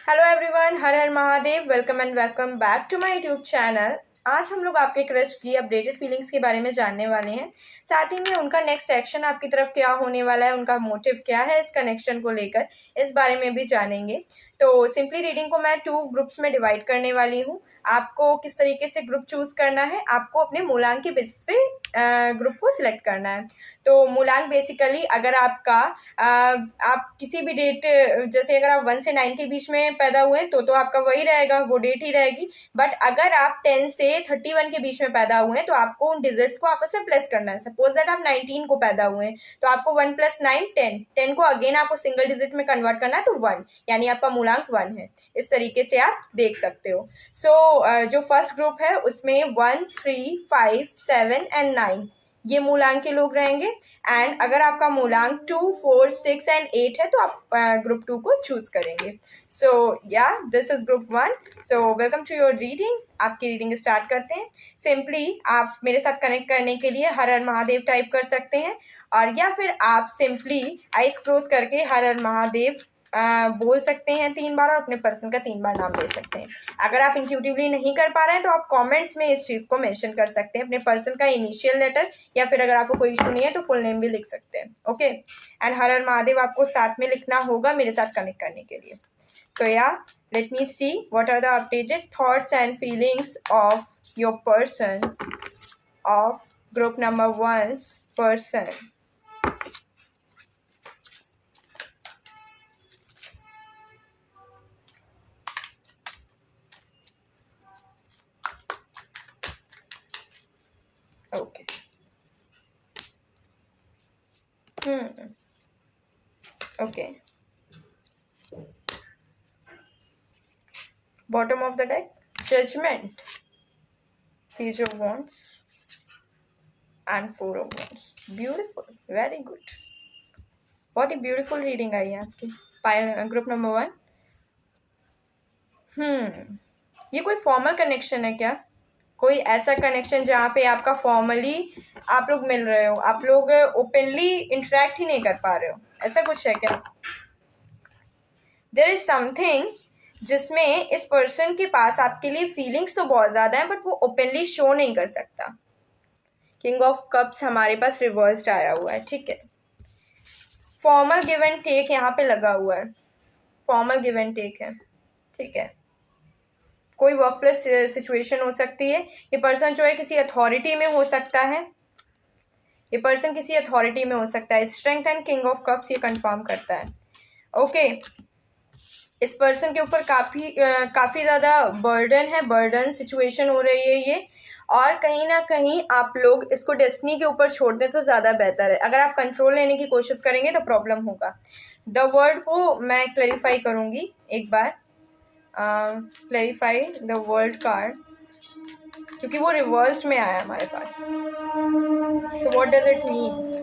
Hello everyone, Har Har Mahadev. Welcome and welcome back to my YouTube channel. आज हम लोग आपके क्रश की अपडेटेड फीलिंग्स के बारे में जानने वाले हैं। साथ ही में उनका नेक्स्ट एक्शन आपकी तरफ क्या होने वाला है, उनका मोटिव क्या है इस कनेक्शन को लेकर, इस बारे में भी जानेंगे। तो सिंपली रीडिंग को मैं 2 ग्रुप्स में डिवाइड करने वाली हूँ। आपको किस तरीके से ग्रुप चूज करना है, आपको अपने मूलांक के बेसिस पे ग्रुप को सिलेक्ट करना है। तो मूलांक बेसिकली अगर आपका आप किसी भी डेट, जैसे अगर आप 1 से 9 के बीच में पैदा हुए तो आपका वही रहेगा, वो डेट ही रहेगी। बट अगर आप 10 से 31 के बीच में पैदा हुए हैं तो आपको उन डिजिट्स को आपस में प्लस करना है। सपोज दैट आप 19 को पैदा हुए हैं तो आपको 1 + 9 10, 10 को अगेन आपको सिंगल डिजिट में कन्वर्ट करना है तो 1, यानी आपका मूलांक 1 है। इस तरीके से आप देख सकते हो। जो फर्स्ट ग्रुप है उसमें 1, 3, 5, 7 एंड 9 ये मूलांक के लोग रहेंगे। एंड अगर आपका मूलांक 2, 4, 6 एंड 8 है तो आप ग्रुप 2 को चूज करेंगे। So yeah this is group 1। So welcome to your reading. आपकी रीडिंग स्टार्ट करते हैं। सिंपली आप मेरे साथ कनेक्ट करने के लिए हर हर महादेव टाइप कर सकते हैं, और या फिर आप सिंपली आइस क्लोज करके हर हर महादेव बोल सकते हैं 3 बार, और अपने पर्सन का 3 बार नाम ले सकते हैं। अगर आप इंट्यूटिवली नहीं कर पा रहे हैं तो आप कमेंट्स में इस चीज को मेंशन कर सकते हैं, अपने पर्सन का इनिशियल लेटर, या फिर अगर आपको कोई इशू नहीं है तो फुल नेम भी लिख सकते हैं। ओके। एंड हर हर महादेव आपको साथ में लिखना होगा मेरे साथ कनेक्ट करने के लिए। So yeah, let me see what are the updated thoughts and feelings of your person, of group number 1's person. Okay. Okay. Bottom of the deck, Judgment, Page of Wands, and 4 of Wands. Beautiful, very good. बहुत ही beautiful reading I है आपकी group number 1। ये कोई formal connection है क्या? कोई ऐसा connection जहाँ पे आपका फॉर्मली आप लोग मिल रहे हो, आप लोग ओपनली इंटरेक्ट ही नहीं कर पा रहे हो, ऐसा कुछ है क्या? देयर इज समथिंग जिसमें इस पर्सन के पास आपके लिए फीलिंग्स तो बहुत ज्यादा है, बट वो ओपनली शो नहीं कर सकता। किंग ऑफ कप्स हमारे पास रिवर्स्ड आया हुआ है, ठीक है। फॉर्मल गिव एंड टेक यहाँ पे लगा हुआ है, फॉर्मल गिव एंड टेक है, ठीक है। कोई वर्क प्लेस सिचुएशन हो सकती है। ये पर्सन जो है किसी अथॉरिटी में हो सकता है, ये पर्सन किसी अथॉरिटी में हो सकता है। Strength and king of cups ये कंफर्म करता है। ओके। इस पर्सन के ऊपर काफी ज्यादा बर्डन है, बर्डन सिचुएशन हो रही है ये, और कहीं ना कहीं आप लोग इसको डेस्टिनी के ऊपर छोड़ दें तो ज्यादा बेहतर है। अगर आप कंट्रोल लेने की कोशिश करेंगे तो प्रॉब्लम होगा। द वर्ड को मैं क्लैरिफाई करूंगी एक बार। क्लैरिफाई द वर्ल्ड कार्ड, क्योंकि वो रिवर्स्ड में आया हमारे पास। So what does it mean?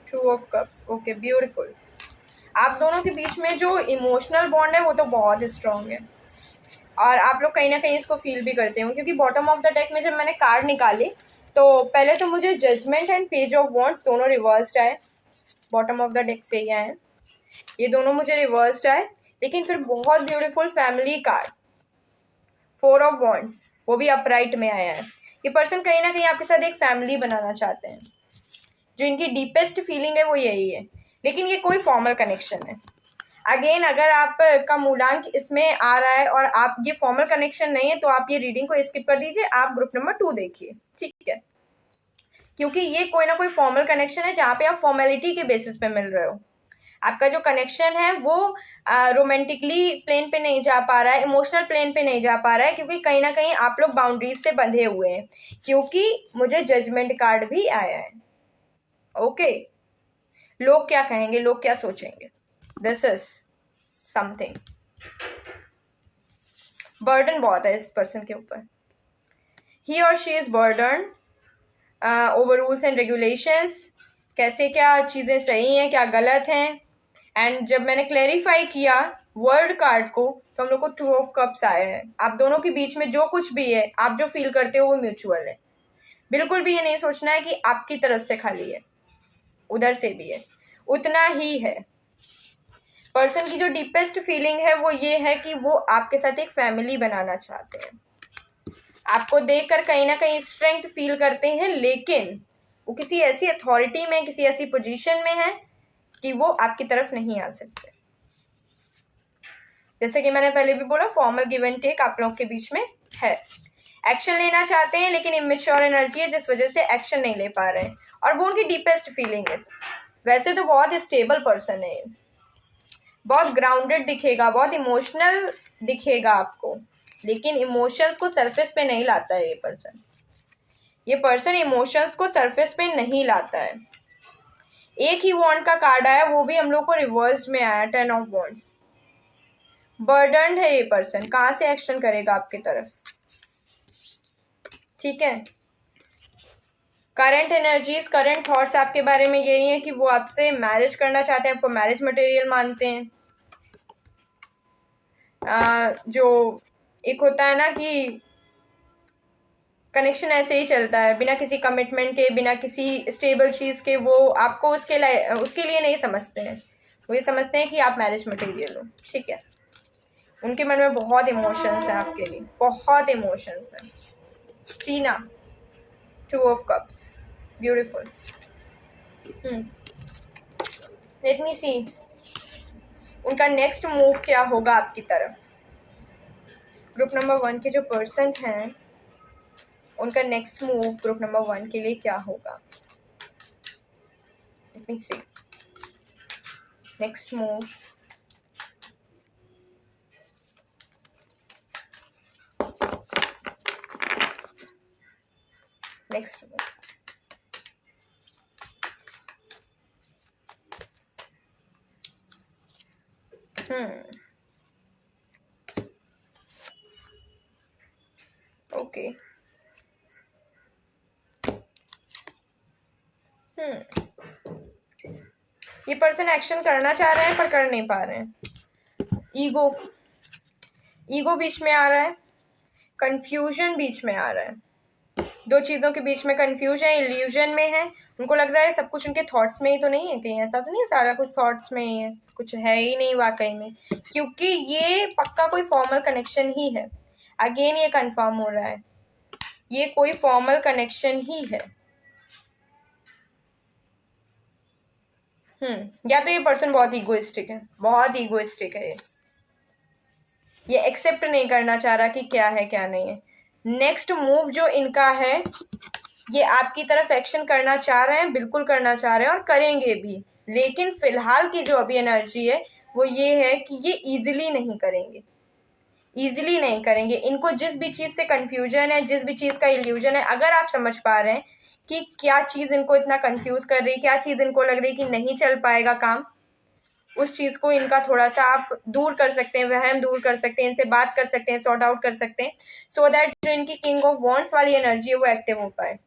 Two of cups. Okay, beautiful. आप दोनों के बीच में जो इमोशनल बॉन्ड है वो तो बहुत स्ट्रांग है, और आप लोग कहीं ना कहीं इसको फील भी करते हो, क्योंकि बॉटम ऑफ द डेक में जब मैंने कार्ड निकाले तो पहले तो मुझे judgement and page of wands दोनों रिवर्स्ड आए, बॉटम ऑफ द डेक से ही आए, ये दोनों मुझे रिवर्स्ड आए। लेकिन फिर बहुत beautiful family card 4 of wands, वो भी अपराइट में आया है। ये पर्सन कहीं ना कहीं आपके साथ एक फैमिली बनाना चाहते हैं, जो इनकी डीपेस्ट फीलिंग है वो यही है। लेकिन ये कोई फॉर्मल कनेक्शन है। अगेन अगर आपका मूलांक इसमें आ रहा है और आप ये फॉर्मल कनेक्शन नहीं है तो आप ये रीडिंग को स्किप कर दीजिए, आप ग्रुप नंबर 2 देखिए, ठीक है। क्योंकि ये कोई ना कोई फॉर्मल कनेक्शन है जहाँ पे आप फॉर्मेलिटी के बेसिस पे मिल रहे हो। आपका जो कनेक्शन है वो रोमांटिकली प्लेन पे नहीं जा पा रहा है, इमोशनल प्लेन पे नहीं जा पा रहा है, क्योंकि कहीं ना कहीं आप लोग बाउंड्रीज से बंधे हुए हैं। क्योंकि मुझे जजमेंट कार्ड भी आया है। ओके। लोग क्या कहेंगे, लोग क्या सोचेंगे, दिस इज समथिंग। बर्डन बहुत है इस पर्सन के ऊपर। ही और she is burden over rules and regulations. कैसे क्या चीजें सही हैं, क्या गलत हैं। एंड जब मैंने क्लैरिफाई किया वर्ड कार्ड को तो हम लोग को 2 ऑफ कप्स आए हैं। आप दोनों के बीच में जो कुछ भी है, आप जो फील करते हो वो म्यूचुअल है। बिल्कुल भी ये नहीं सोचना है कि आपकी तरफ से खाली है। उधर से भी है, उतना ही है। पर्सन की जो डीपेस्ट फीलिंग है वो ये है कि वो आपके साथ एक फैमिली बनाना चाहते हैं, आपको देखकर कहीं ना कहीं स्ट्रेंथ फील करते हैं, लेकिन वो किसी ऐसी अथॉरिटी में, किसी ऐसी पोजीशन में है कि वो आपकी तरफ नहीं आ सकते। जैसे कि मैंने पहले भी बोला, फॉर्मल गिव एंड टेक आप लोगों के बीच में है। एक्शन लेना चाहते हैं लेकिन इमेच्योर एनर्जी है जिस वजह से एक्शन नहीं ले पा रहे हैं, और वो उनकी डीपेस्ट फीलिंग है। वैसे तो बहुत स्टेबल पर्सन है, बहुत ग्राउंडेड दिखेगा, बहुत इमोशनल दिखेगा आपको, लेकिन इमोशंस को सरफेस पे नहीं लाता है ये पर्सन इमोशंस को सरफेस पे नहीं लाता है। एक ही वॉन्ड का कार्ड आया, वो भी हम लोग को रिवर्स में आया, 10 ऑफ वॉन्ड्स। बर्डन्ड है ये पर्सन, कहाँ से एक्शन करेगा आपकी तरफ, ठीक है। करंट एनर्जीज, करंट थॉट्स आपके बारे में यही है कि वो आपसे मैरिज करना चाहते हैं, आपको मैरिज मटेरियल मानते हैं। जो एक होता है ना कि कनेक्शन ऐसे ही चलता है बिना किसी कमिटमेंट के, बिना किसी स्टेबल चीज़ के, वो आपको उसके लिए नहीं समझते हैं, वो ये समझते हैं कि आप मैरिज मटेरियल हो, ठीक है। उनके मन में बहुत इमोशंस हैं आपके लिए, बहुत इमोशंस हैं। सीना, 2 of cups, beautiful. Let me see उनका नेक्स्ट मूव क्या होगा आपकी तरफ। ग्रुप नंबर 1 के जो पर्सन हैं उनका नेक्स्ट मूव ग्रुप नंबर 1 के लिए क्या होगा। Let me see next move. Next move, okay. ये पर्सन एक्शन करना चाह रहे हैं पर कर नहीं पा रहे हैं। ईगो बीच में आ रहा है, कंफ्यूजन बीच में आ रहा है, दो चीज़ों के बीच में कंफ्यूजन है, इल्यूजन में है। उनको लग रहा है सब कुछ उनके थॉट्स में ही तो नहीं है, कहीं ऐसा तो नहीं है सारा कुछ थॉट्स में ही है, कुछ है ही नहीं वाकई में, क्योंकि ये पक्का कोई फॉर्मल कनेक्शन ही है। अगेन ये कंफर्म हो रहा है, ये कोई फॉर्मल कनेक्शन ही है। या तो ये पर्सन बहुत ईगोइस्टिक है, बहुत ईगोइस्टिक है, ये एक्सेप्ट नहीं करना चाह रहा कि क्या है क्या नहीं है। नेक्स्ट मूव जो इनका है, ये आपकी तरफ एक्शन करना चाह रहे हैं, बिल्कुल करना चाह रहे हैं और करेंगे भी, लेकिन फिलहाल की जो अभी एनर्जी है वो ये है कि ये इजीली नहीं करेंगे, इजीली नहीं करेंगे। इनको जिस भी चीज़ से कंफ्यूजन है, जिस भी चीज़ का इल्यूजन है, अगर आप समझ पा रहे हैं कि क्या चीज़ इनको इतना कंफ्यूज कर रही, क्या चीज़ इनको लग रही कि नहीं चल पाएगा काम, उस चीज़ को इनका थोड़ा सा आप दूर कर सकते हैं, वहम दूर कर सकते हैं, इनसे बात कर सकते हैं, सॉर्ट आउट कर सकते हैं, सो दैट जो इनकी किंग ऑफ वॉन्ड्स वाली एनर्जी है वो एक्टिव हो पाए।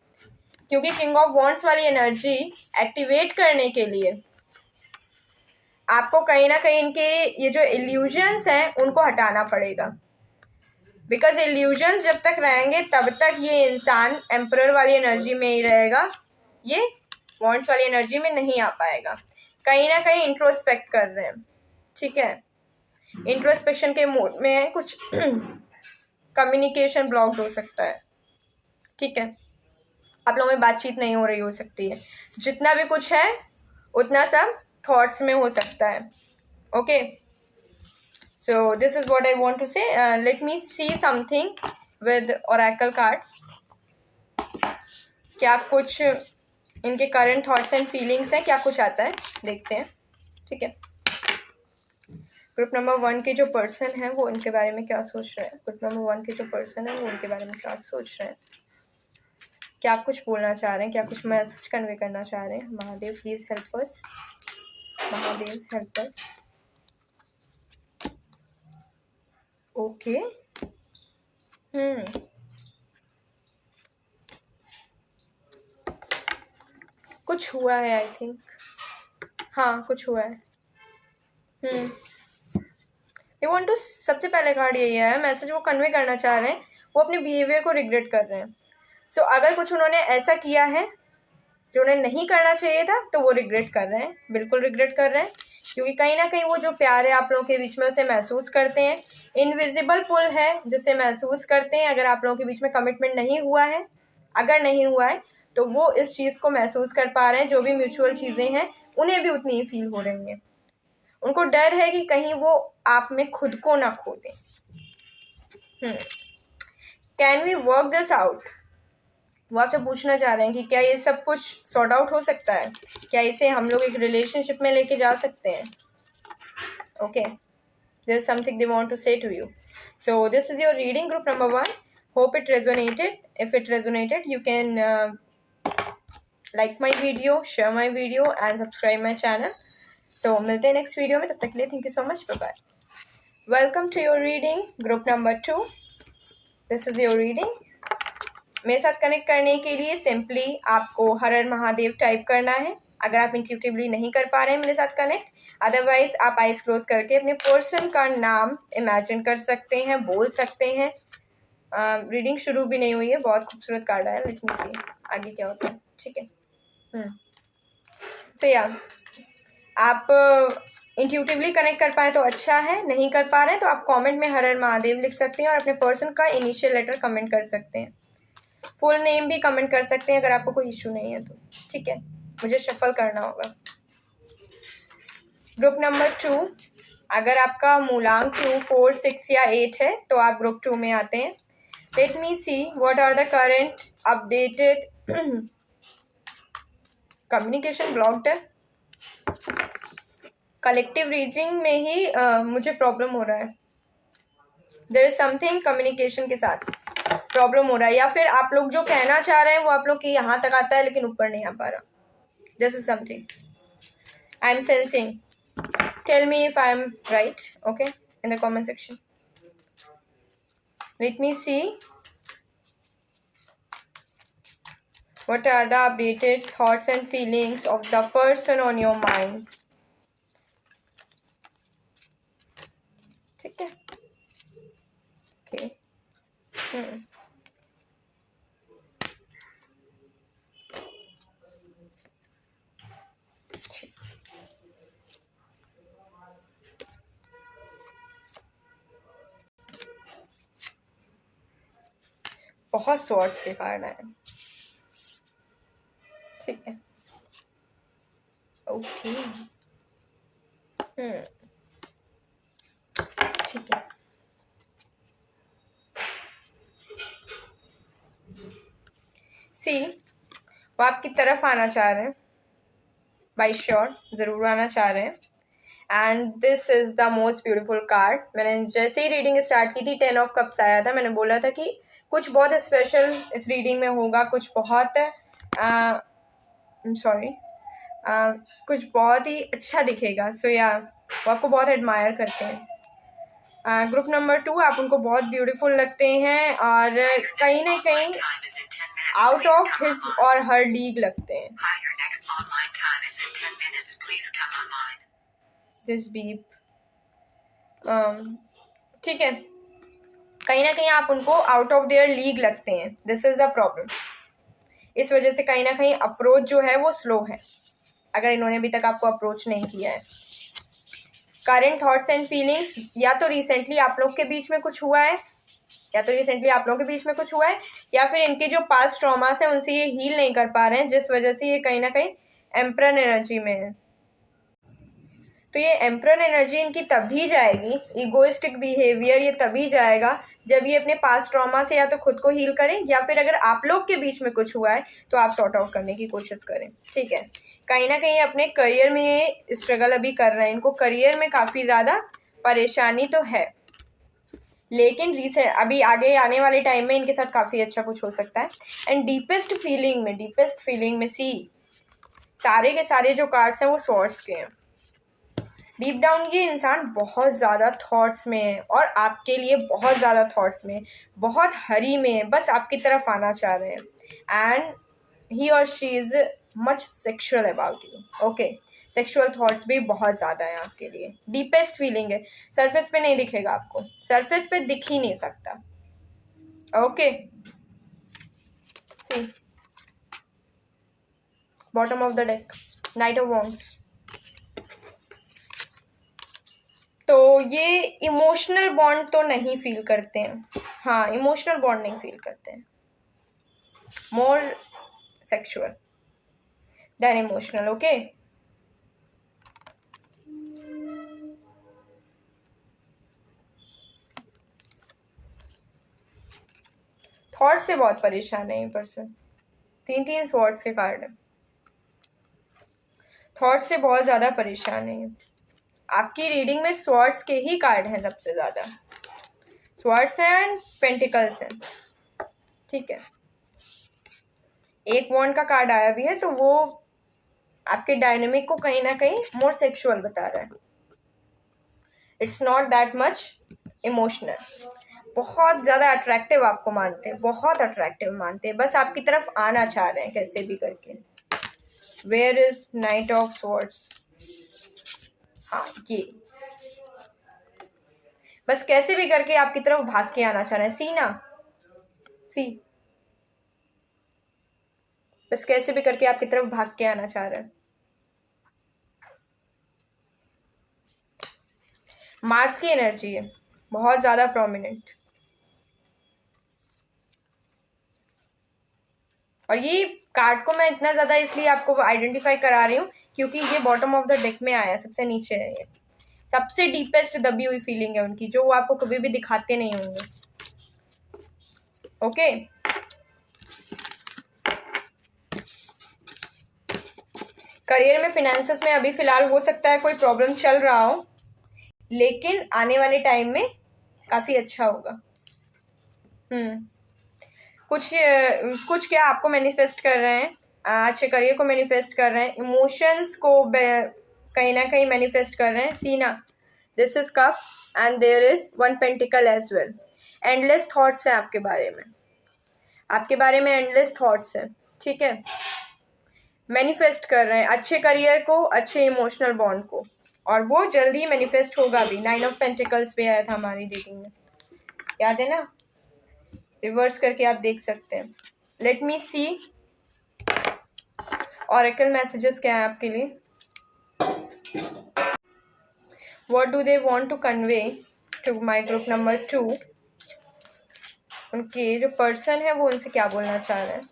क्योंकि किंग ऑफ वॉन्ड्स वाली एनर्जी एक्टिवेट करने के लिए आपको कहीं ना कहीं इनके ये जो इल्यूजन्स हैं उनको हटाना पड़ेगा, बिकॉज इल्यूजन्स जब तक रहेंगे तब तक ये इंसान एम्परर वाली एनर्जी में ही रहेगा, ये वॉन्ड्स वाली एनर्जी में नहीं आ पाएगा। कहीं ना कहीं इंट्रोस्पेक्ट कर रहे हैं, ठीक है, इंट्रोस्पेक्शन के मोड में है, कुछ कम्युनिकेशन ब्लॉक्ड हो सकता है, ठीक है, आप लोगों में बातचीत नहीं हो रही हो सकती है, जितना भी कुछ है उतना सब थॉट्स में हो सकता है। Okay, so this is what I want to say. Let me see something with oracle cards. क्या कुछ इनके करंट थॉट्स एंड फीलिंग्स हैं, क्या कुछ आता है देखते हैं, ठीक है। ग्रुप नंबर 1 के जो पर्सन हैं वो इनके बारे में क्या सोच रहे हैं, ग्रुप नंबर 1 के जो पर्सन है वो उनके बारे में क्या सोच रहे हैं, क्या कुछ बोलना चाह रहे हैं, क्या कुछ मैसेज कन्वे करना चाह रहे हैं। Mahadev please help us, Mahadev help us. Okay, कुछ हुआ है, आई थिंक, हाँ कुछ हुआ है। ये वांट टू, सबसे पहले कार्ड यही है, मैसेज वो कन्वे करना चाह रहे हैं, वो अपने बिहेवियर को रिग्रेट कर रहे हैं। सो अगर कुछ उन्होंने ऐसा किया है जो उन्हें नहीं करना चाहिए था, तो वो रिग्रेट कर रहे हैं, बिल्कुल रिग्रेट कर रहे हैं, क्योंकि कहीं ना कहीं वो जो प्यार है आप लोगों के बीच में उसे महसूस करते हैं। इनविजिबल पुल है जिसे महसूस करते हैं। अगर आप लोगों के बीच में कमिटमेंट नहीं हुआ है, अगर नहीं हुआ है, तो वो इस चीज़ को महसूस कर पा रहे हैं। जो भी म्यूचुअल चीज़ें हैं उन्हें भी उतनी ही फील हो रही हैं। उनको डर है कि कहीं वो आप में खुद को ना खो दें। Can we work this out? वो आपसे पूछना चाह रहे हैं कि क्या ये सब कुछ सॉर्ट आउट हो सकता है, क्या इसे हम लोग एक रिलेशनशिप में लेके जा सकते हैं? Okay, there is something they want to say to you. So this is your reading group number 1. Hope it resonated. If it resonated you can like my video, share my video and subscribe my channel. So मिलते हैं next video में, तब तक के लिए thank you so much, bye bye. Welcome to your reading group number 2. This is your reading. मेरे साथ connect करने के लिए सिंपली आपको हर हर महादेव टाइप करना है, अगर आप इंट्यूटिवली नहीं कर पा रहे हैं मेरे साथ कनेक्ट. अदरवाइज आप आइज क्लोज करके अपने पर्सन का नाम इमेजिन कर सकते हैं, बोल सकते हैं. रीडिंग शुरू भी नहीं हुई है, बहुत खूबसूरत कार्ड है. लेट मी सी आगे क्या होता है. ठीक है. तो या आप इंट्यूटिवली कनेक्ट कर पाए तो अच्छा है, नहीं कर पा रहे हैं तो आप कमेंट में हर हर महादेव लिख सकते हैं और अपने पर्सन का इनिशियल लेटर कमेंट कर सकते हैं. फुल नेम भी कमेंट कर सकते हैं अगर आपको कोई इशू नहीं है तो. ठीक है, मुझे शफल करना होगा. Group number 2. अगर आपका मूलांक 2, 4, 6 या 8 है तो आप ग्रुप 2 में आते हैं. Let me see what are the current updated. Communication blocked है. कलेक्टिव रीडिंग में ही मुझे प्रॉब्लम हो रहा है. देयर इज समथिंग कम्युनिकेशन के साथ प्रॉब्लम हो रहा है, या फिर आप लोग जो कहना चाह रहे हैं वो आप लोग के यहाँ तक आता है लेकिन ऊपर नहीं आ पा रहा. This is something I am sensing. Tell me if I am right, okay, in the comment section. Let me see what are the updated thoughts and feelings of the person on your mind. ठीक है. Okay. बहुत sorts के card है. ठीक है. Okay. ठीक है. सी वो आपकी तरफ आना चाह रहे हैं, बाई श्योर जरूर आना चाह रहे हैं. And this is the most beautiful card. मैंने जैसे ही रीडिंग स्टार्ट की थी 10 ऑफ कप्स आया था. मैंने बोला था कि कुछ बहुत स्पेशल इस रीडिंग में होगा, कुछ बहुत कुछ बहुत ही अच्छा दिखेगा. सो या वो आपको बहुत एडमायर करते हैं. ग्रुप नंबर 2 आप उनको बहुत ब्यूटीफुल लगते हैं और कहीं ना कहीं आउट ऑफ हिज और हर लीग लगते हैं. This beep. ठीक है, कहीं ना कहीं आप उनको आउट ऑफ देयर लीग लगते हैं. This is the problem. इस वजह से कहीं ना कहीं अप्रोच जो है वो स्लो है, अगर इन्होंने अभी तक आपको अप्रोच नहीं किया है. करंट थॉट्स एंड फीलिंग्स, या तो रिसेंटली आप लोग के बीच में कुछ हुआ है, या फिर इनके जो पास्ट ट्रॉमास हैं उनसे ये हील नहीं कर पा रहे हैं, जिस वजह से ये कहीं ना कहीं एम्परर एनर्जी में है. तो ये एम्परर एनर्जी इनकी तभी जाएगी, इगोइस्टिक बिहेवियर ये तभी जाएगा जब ये अपने पास्ट ट्रॉमा से या तो खुद को हील करें, या फिर अगर आप लोग के बीच में कुछ हुआ है तो आप सॉर्ट आउट करने की कोशिश करें. ठीक है. कहीं ना कहीं अपने करियर में ये स्ट्रगल अभी कर रहे हैं. इनको करियर में काफ़ी ज़्यादा परेशानी तो है, लेकिन रिसेंट अभी आगे आने वाले टाइम में इनके साथ काफ़ी अच्छा कुछ हो सकता है. एंड डीपेस्ट फीलिंग में सी सारे के सारे जो कार्ड्स हैं वो स्वॉर्ड्स के हैं. डीप डाउन ये इंसान बहुत ज़्यादा थॉट्स में है और आपके लिए बहुत ज़्यादा थॉट्स में, बहुत हरी में है, बस आपकी तरफ आना चाह रहे हैं. एंड ही और she is much sexual about you. Okay, sexual thoughts भी बहुत ज़्यादा है आपके लिए. डीपेस्ट फीलिंग है, सरफेस पे नहीं दिखेगा आपको, सरफेस पे दिख ही नहीं सकता. Okay. See bottom of the deck, knight of wands. तो ये इमोशनल बॉन्ड तो नहीं फील करते हैं, हाँ इमोशनल बॉन्ड नहीं फील करते हैं, more sexual than emotional. Okay, thought से बहुत परेशान है ये पर्सन, 3 स्वॉर्ड्स के कार्ड है, थॉट से बहुत ज़्यादा परेशान है ये। आपकी रीडिंग में स्वॉर्ड्स के ही कार्ड हैं सबसे ज़्यादा, स्वॉर्ड्स एंड पेंटिकल्स हैं, ठीक है। एक वॉन्ड का कार्ड आया भी है, तो वो आपके डायनेमिक को कहीं ना कहीं मोर सेक्सुअल बता रहा है। It's not that much emotional, बहुत ज़्यादा अट्रैक्टिव आपको मानते हैं, बहुत अट्रैक्टिव मानते हैं, बस आपकी तरफ आना चाह रहे हैं कैसे भी करके। Where is knight of swords, हाँ ये बस कैसे भी करके आपकी तरफ भाग के आना चाह रहे हैं। सी ना, सी बस कैसे भी करके आपकी तरफ भाग के आना चाह रहे हैं। मार्स की एनर्जी है बहुत ज़्यादा प्रोमिनेंट, और ये कार्ड को मैं इतना ज़्यादा इसलिए आपको आइडेंटिफाई करा रही हूँ क्योंकि ये बॉटम ऑफ द डेक में आया, सबसे नीचे है ये, सबसे डीपेस्ट दबी हुई फीलिंग है उनकी, जो वो आपको कभी भी दिखाते नहीं होंगे। ओके, करियर में, फिनेंसेस में अभी फिलहाल हो सकता है कोई प्रॉब्लम चल रहा हो, लेकिन आने वाले टाइम में काफ़ी अच्छा होगा। कुछ कुछ क्या आपको मैनिफेस्ट कर रहे हैं, अच्छे करियर को मैनिफेस्ट कर रहे हैं, इमोशंस को कहीं ना कहीं मैनिफेस्ट कर रहे हैं। सी ना, this is cup and there is 1 pentacle as well. Endless thoughts हैं आपके बारे में, आपके बारे में एंडलेस थॉट्स हैं, ठीक है। मैनिफेस्ट कर रहे हैं अच्छे करियर को, अच्छे इमोशनल बॉन्ड को, और वो जल्दी मैनिफेस्ट होगा भी। 9 ऑफ पेंटिकल्स पे आया था हमारी रीडिंग में, याद है ना, रिवर्स करके आप देख सकते हैं। Let me see oracle messages क्या है आपके लिए। What do they want to convey to my group number 2, उनके जो पर्सन है वो उनसे क्या बोलना चाह रहे हैं।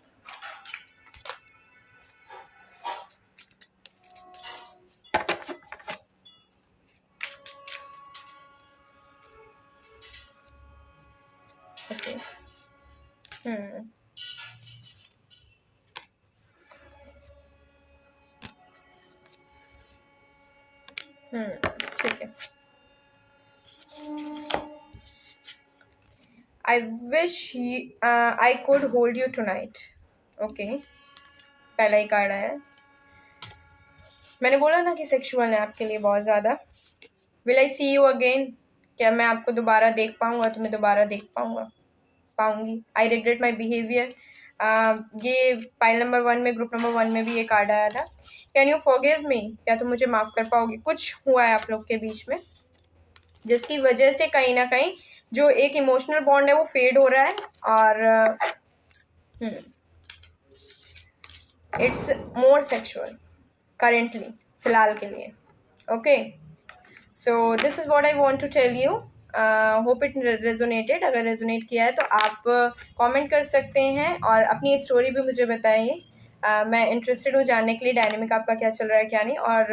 ओके, ठीक है। I wish I could hold you tonight. Okay, पहला ही कार्ड आया है, मैंने बोला ना कि सेक्सुअल है आपके लिए बहुत ज़्यादा। Will I see you again, क्या मैं आपको दोबारा देख पाऊंगा, तुम्हें दोबारा देख पाऊंगी। आई रिग्रेट माई बिहेवियर, ये पाइल नंबर 1 में, ग्रुप नंबर 1 में भी ये कार्ड आया था। कैन यू फॉरगिव मी, क्या तुम मुझे माफ़ कर पाओगे। कुछ हुआ है आप लोग के बीच में जिसकी वजह से कहीं ना कहीं जो एक इमोशनल बॉन्ड है वो फेड हो रहा है, और इट्स मोर सेक्सुअल करेंटली, फिलहाल के लिए। Okay, so this is what I want to tell you. Hope it resonated. अगर रेजोनेट किया है तो आप कमेंट कर सकते हैं और अपनी स्टोरी भी मुझे बताइए। मैं इंटरेस्टेड हूँ जानने के लिए डायनेमिक आपका क्या चल रहा है क्या नहीं, और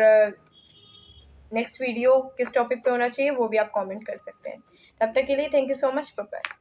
नेक्स्ट वीडियो किस टॉपिक पे होना चाहिए वो भी आप कमेंट कर सकते हैं। तब तक के लिए thank you so much, bye bye.